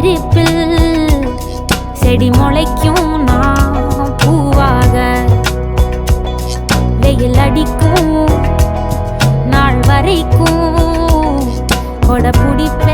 நெருப்பில் செடி முளைக்கும் நான் பூவாக வெயில் அடிக்கும் நாள் வரைக்கும் கொடை பிடிப்பேன்